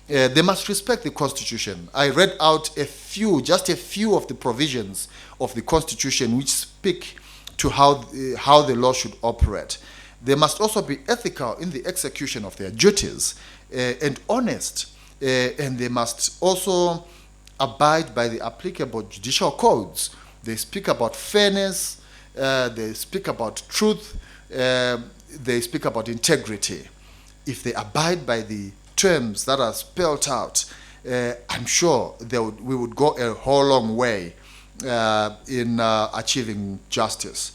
They must respect the Constitution. I read out just a few of the provisions of the Constitution which speak to how the law should operate. They must also be ethical in the execution of their duties and honest. And they must also abide by the applicable judicial codes. They speak about fairness, they speak about truth, they speak about integrity. If they abide by the terms that are spelled out, I'm sure we would go a whole long way in achieving justice.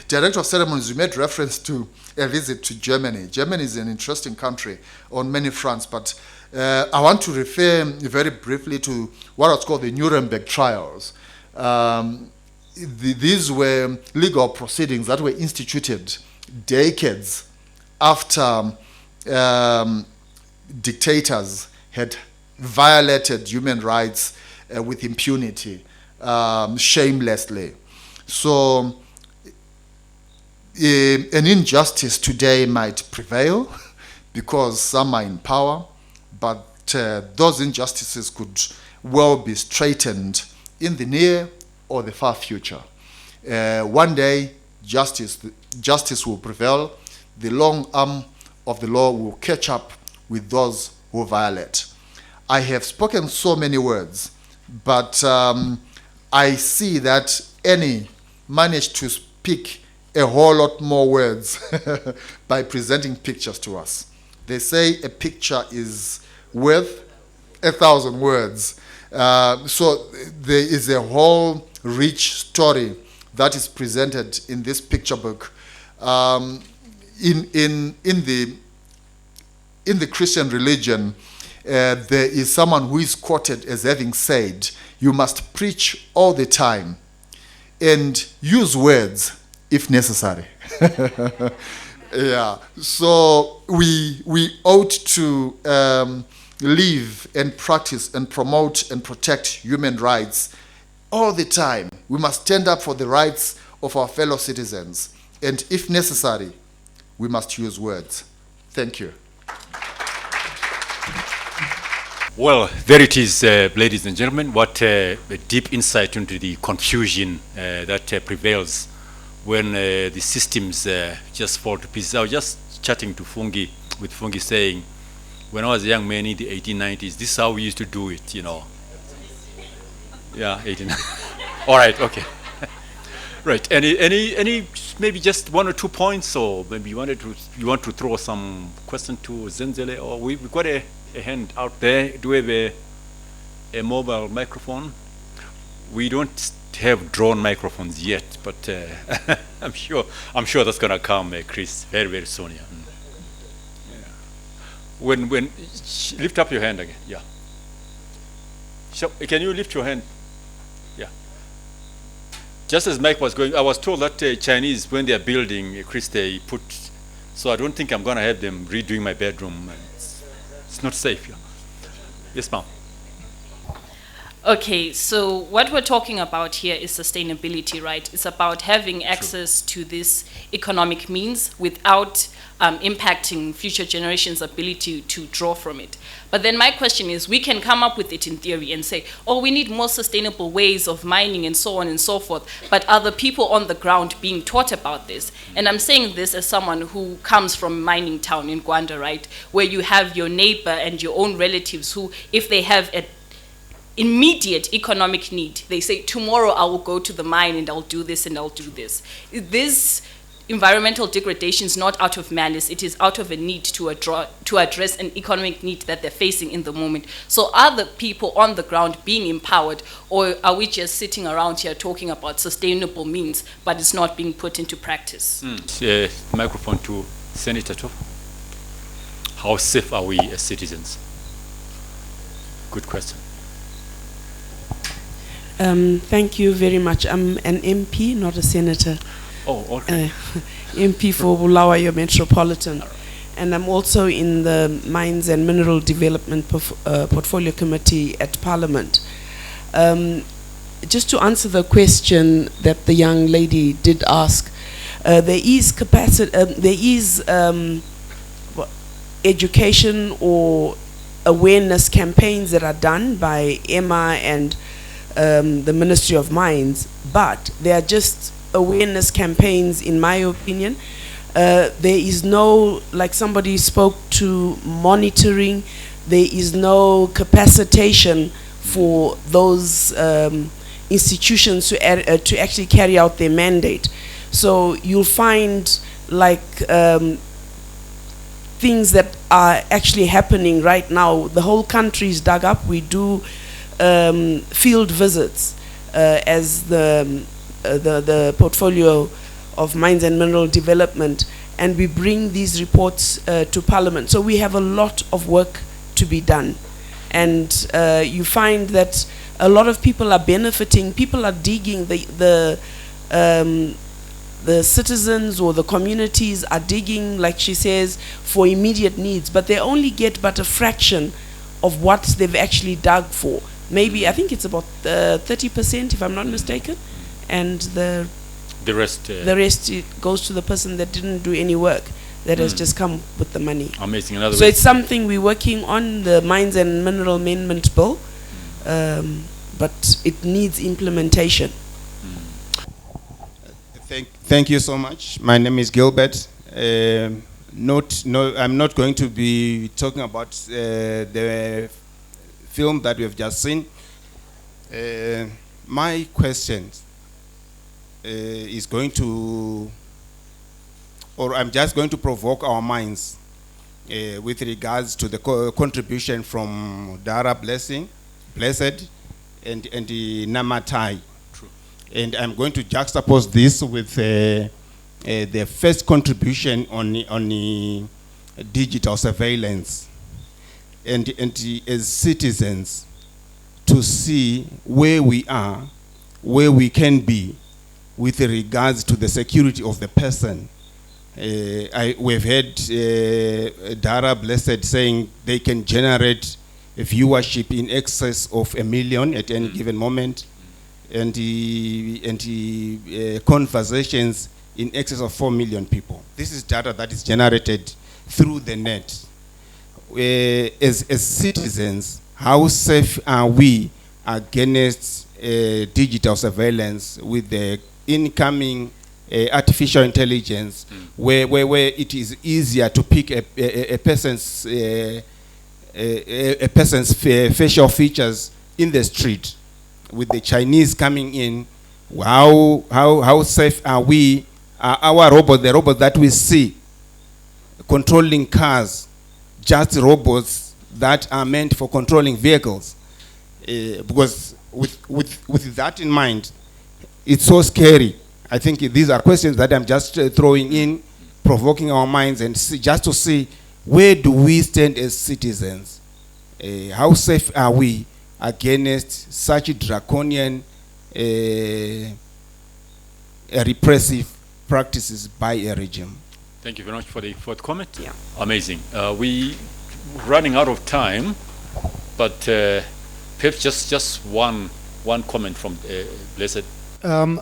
Director of Ceremonies, you made reference to a visit to Germany. Germany is an interesting country on many fronts, but I want to refer very briefly to what was called the Nuremberg trials. These were legal proceedings that were instituted decades after dictators had violated human rights with impunity, shamelessly. So an injustice today might prevail because some are in power, but those injustices could well be straightened in the near or the far future. One day, justice will prevail. The long arm of the law will catch up with those who violate. I have spoken so many words, but I see that Annie managed to speak a whole lot more words by presenting pictures to us. They say a picture is worth 1,000 words. So there is a whole rich story that is presented in this picture book. In the Christian religion, there is someone who is quoted as having said, "You must preach all the time and use words if necessary." Yeah. So we ought to live and practice and promote and protect human rights all the time. We must stand up for the rights of our fellow citizens, and if necessary, we must use words. Thank you.
Well, there it is, ladies and gentlemen. What a deep insight into the confusion that prevails when the systems just fall to pieces. I was just chatting to Fungi, with Fungi saying, when I was a young man in the 1890s, this is how we used to do it, you know. Yeah, 18. All right, okay. Right. Any maybe just one or 2 points, or maybe you want to throw some question to Zenzele, or we've got a hand out there. Do we have a mobile microphone? We don't have drone microphones yet, but I'm sure that's gonna come, Chris, very, very soon. Yeah. When lift up your hand again. Yeah. So, can you lift your hand? Yeah. Just as Mike was going, I was told that Chinese, when they are building, Chris, they put. So I don't think I'm gonna have them redoing my bedroom. It's not safe. Yeah. Yes, ma'am.
Okay, so what we're talking about here is sustainability, right? It's about having access to this economic means without impacting future generations' ability to draw from it. But then my question is, we can come up with it in theory and say, oh, we need more sustainable ways of mining and so on and so forth, but are the people on the ground being taught about this? And I'm saying this as someone who comes from a mining town in Gwanda, right, where you have your neighbor and your own relatives who, if they have a immediate economic need, they say, tomorrow I will go to the mine and I'll do this and I'll do this. This environmental degradation is not out of malice, it is out of a need to address an economic need that they're facing in the moment. So are the people on the ground being empowered, or are we just sitting around here talking about sustainable means, but it's not being put into practice?
Microphone to Senator Top. How safe are we as citizens? Good question.
Thank you very much. I'm an MP, not a senator.
Oh, okay.
MP for Bulawayo Metropolitan. And I'm also in the Mines and Mineral Development Portfolio Committee at Parliament. Just to answer the question that the young lady did ask, there is capacity, there is education or awareness campaigns that are done by EMA and the Ministry of Mines, but they are just awareness campaigns, in my opinion. There is no, like somebody spoke to, monitoring. There is no capacitation for those institutions to actually carry out their mandate. So you'll find like things that are actually happening right now. The whole country is dug up. We do field visits as the portfolio of Mines and Mineral Development, and we bring these reports to Parliament. So we have a lot of work to be done, and you find that a lot of people are benefiting. People are digging, the citizens or the communities are digging, like she says, for immediate needs, but they only get but a fraction of what they've actually dug for. Maybe, I think it's about 30%, if I'm not mistaken, and the rest it goes to the person that didn't do any work, that has just come with the money.
Amazing.
So it's something we're working on, the Mines and Mineral Amendment Bill, but it needs implementation.
Thank you so much. My name is Gilbert. I'm not going to be talking about the film that we have just seen. My question is going to, or I'm just going to provoke our minds with regards to the contribution from Dhara Blessed, and the Namatai.
True.
And I'm going to juxtapose this with the first contribution on the digital surveillance, and as citizens to see where we are, where we can be with regards to the security of the person. We've heard Dhara Blessed saying they can generate a viewership in excess of 1 million at any given moment, and conversations in excess of 4 million people. This is data that is generated through the net. As citizens, how safe are we against digital surveillance with the incoming artificial intelligence, where it is easier to pick a person's facial features in the street, with the Chinese coming in? How safe are we? Our robot, the robot that we see controlling cars, just robots that are meant for controlling vehicles? Because with that in mind, it's so scary. I think these are questions that I'm just throwing in, provoking our minds, and just to see where do we stand as citizens. How safe are we against such draconian repressive practices by a regime?
Thank you very much for the comment. Yeah. Amazing. We running out of time. but perhaps just one comment from Blessed.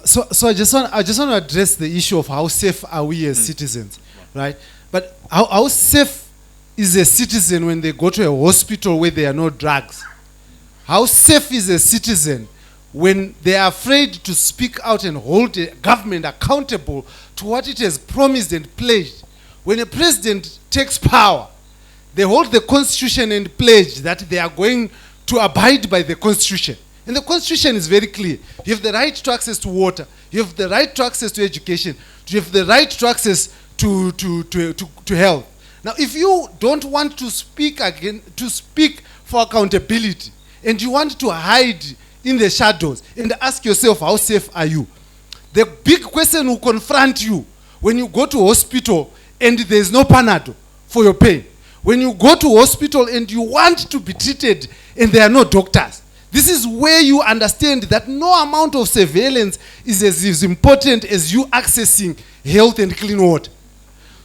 So I just want to address the issue of how safe are we as citizens, right? But how safe is a citizen when they go to a hospital where there are no drugs? How safe is a citizen when they are afraid to speak out and hold the government accountable to what it has promised and pledged? When a president takes power, they hold the constitution and pledge that they are going to abide by the constitution. And the constitution is very clear. You have the right to access to water. You have the right to access to education. You have the right to access to health. Now, if you don't want to speak for accountability, and you want to hide in the shadows and ask yourself, how safe are you? The big question will confront you when you go to hospital and there's no Panadol for your pain. When you go to hospital and you want to be treated and there are no doctors. This is where you understand that no amount of surveillance is as important as you accessing health and clean water.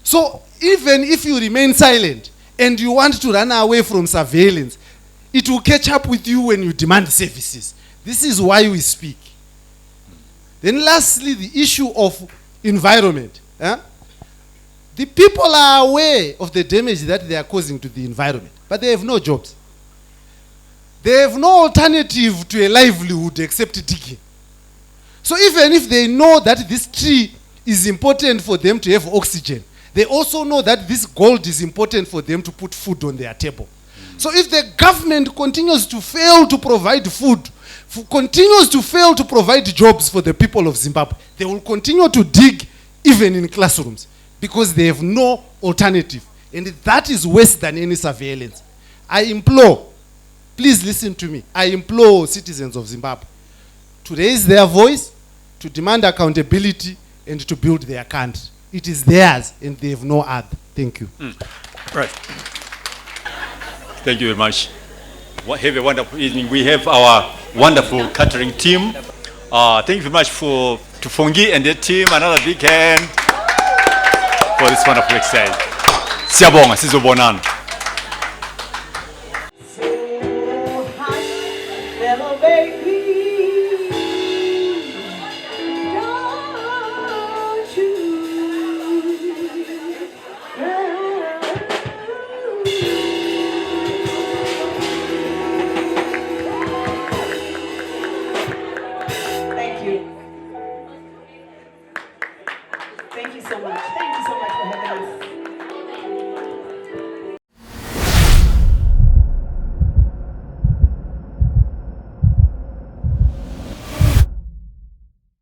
So even if you remain silent and you want to run away from surveillance, it will catch up with you when you demand services. This is why we speak. Then lastly, the issue of environment. The people are aware of the damage that they are causing to the environment, but they have no jobs. They have no alternative to a livelihood except digging. So even if they know that this tree is important for them to have oxygen, they also know that this gold is important for them to put food on their table. So if the government continues to fail to provide food, continues to fail to provide jobs for the people of Zimbabwe, they will continue to dig even in classrooms because they have no alternative. And that is worse than any surveillance. I implore, please listen to me, I implore citizens of Zimbabwe to raise their voice, to demand accountability, and to build their country. It is theirs and they have no other. Thank you.
Right. Thank you very much. Have a wonderful evening. We have our wonderful catering team. Thank you very much to Fongi and their team. Another big hand for this wonderful exercise. Siyabonga, sizobonana.
Thank you so much. Thank you so much for having us.